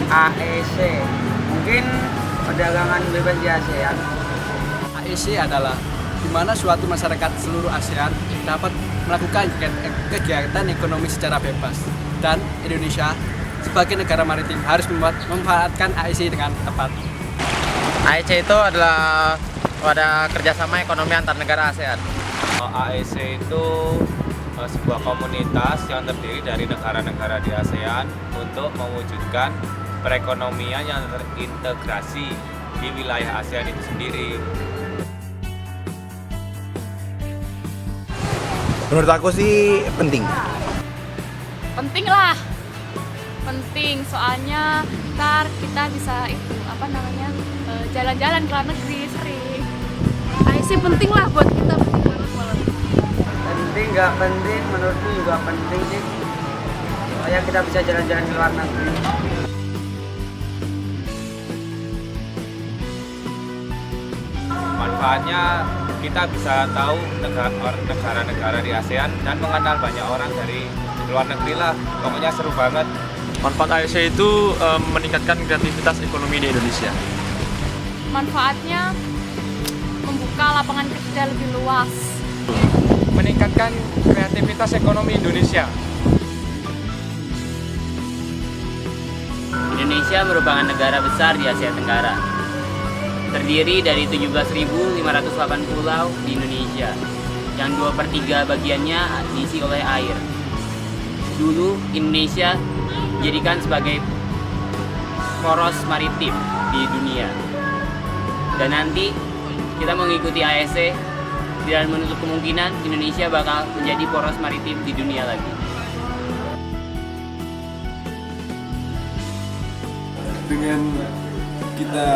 AEC, mungkin perdagangan bebas di ASEAN. AEC adalah di mana suatu masyarakat seluruh ASEAN dapat melakukan kegiatan ekonomi secara bebas, dan Indonesia sebagai negara maritim harus memanfaatkan AEC dengan tepat. AEC itu adalah wadah kerjasama ekonomi antar negara ASEAN. AEC itu sebuah komunitas yang terdiri dari negara-negara di ASEAN untuk mewujudkan perekonomian yang terintegrasi di wilayah ASEAN itu sendiri. Menurut aku sih penting. Penting lah, penting soalnya ntar kita bisa jalan-jalan ke luar negeri sering. AEC penting lah buat kita, penting banget malah. Penting nggak penting, menurutku juga penting sih, supaya kita bisa jalan-jalan ke luar negeri. Manfaatnya kita bisa tahu negara-negara di ASEAN dan mengenal banyak orang dari luar negeri lah. Pokoknya seru banget. Manfaat AEC itu meningkatkan kreativitas ekonomi di Indonesia. Manfaatnya membuka lapangan kerja lebih luas. Meningkatkan kreativitas ekonomi Indonesia. Indonesia merupakan negara besar di Asia Tenggara. Terdiri dari 17.508 pulau di Indonesia, yang 2/3 bagiannya diisi oleh air. Dulu Indonesia dijadikan sebagai poros maritim di dunia. Dan nanti kita mengikuti AEC, tidak menutup kemungkinan Indonesia bakal menjadi poros maritim di dunia lagi. Dengan kita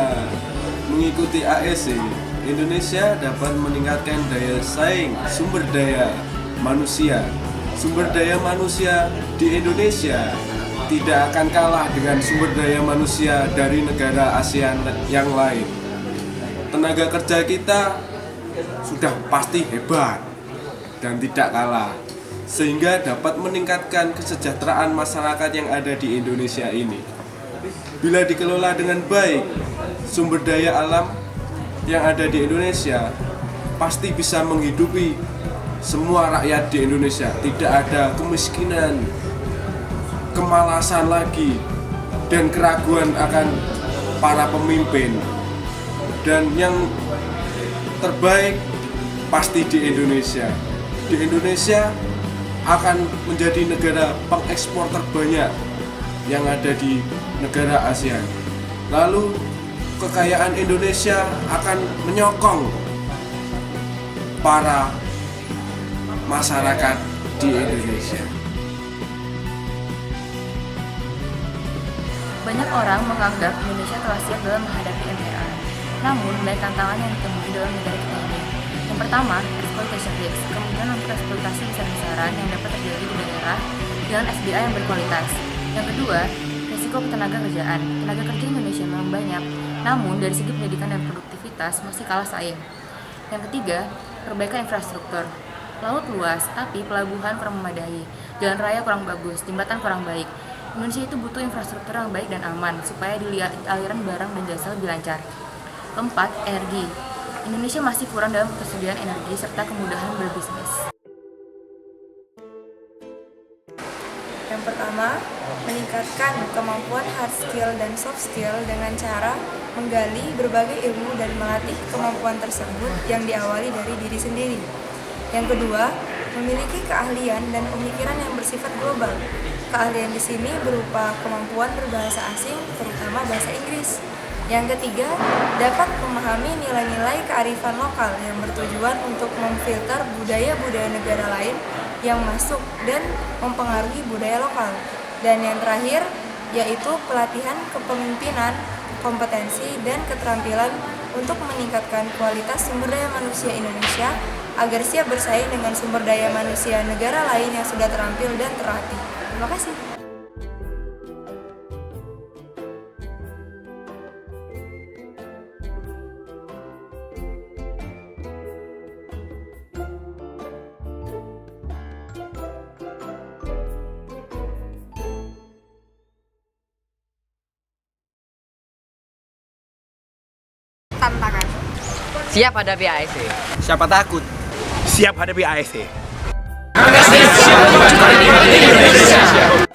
mengikuti AEC, Indonesia dapat meningkatkan daya saing sumber daya manusia. Sumber daya manusia di Indonesia tidak akan kalah dengan sumber daya manusia dari negara ASEAN yang lain. Tenaga kerja kita sudah pasti hebat dan tidak kalah, sehingga dapat meningkatkan kesejahteraan masyarakat yang ada di Indonesia ini. Bila dikelola dengan baik, sumber daya alam yang ada di Indonesia pasti bisa menghidupi semua rakyat di Indonesia. Tidak ada kemiskinan, kemalasan lagi, dan keraguan akan para pemimpin. Dan yang terbaik pasti di Indonesia. Di Indonesia akan menjadi negara pengekspor terbanyak yang ada di negara ASEAN. Lalu kekayaan Indonesia akan menyokong para masyarakat di Indonesia. Banyak orang menganggap Indonesia telah siap dalam menghadapi MPR. Namun, banyak tantangan yang ditemui dalam negara kita ini. Yang pertama, exploitation risk, kemungkinan untuk eksploitasi besar-besaran yang dapat terjadi di daerah dengan SDA yang berkualitas. Yang kedua, risiko ketenaga kerjaan. Tenaga kerja Indonesia memang banyak, namun dari segi pendidikan dan produktivitas masih kalah saing. Yang ketiga, perbaikan infrastruktur. Laut luas, tapi pelabuhan kurang memadai, jalan raya kurang bagus, jembatan kurang baik. Indonesia itu butuh infrastruktur yang baik dan aman supaya aliran barang dan jasa lebih lancar. Keempat, energi. Indonesia masih kurang dalam ketersediaan energi serta kemudahan berbisnis. Yang pertama, meningkatkan kemampuan hard skill dan soft skill dengan cara menggali berbagai ilmu dan melatih kemampuan tersebut yang diawali dari diri sendiri. Yang kedua, memiliki keahlian dan pemikiran yang bersifat global. Keahlian di sini berupa kemampuan berbahasa asing, terutama bahasa Inggris. Yang ketiga, dapat memahami nilai-nilai kearifan lokal yang bertujuan untuk memfilter budaya-budaya negara lain yang masuk dan mempengaruhi budaya lokal. Dan yang terakhir, yaitu pelatihan kepemimpinan, kompetensi, dan keterampilan untuk meningkatkan kualitas sumber daya manusia Indonesia agar siap bersaing dengan sumber daya manusia negara lain yang sudah terampil dan terlatih. Terima kasih. tantangan. Siap hadapi ASE. Siapa takut? Siap hadapi ASE. Siap.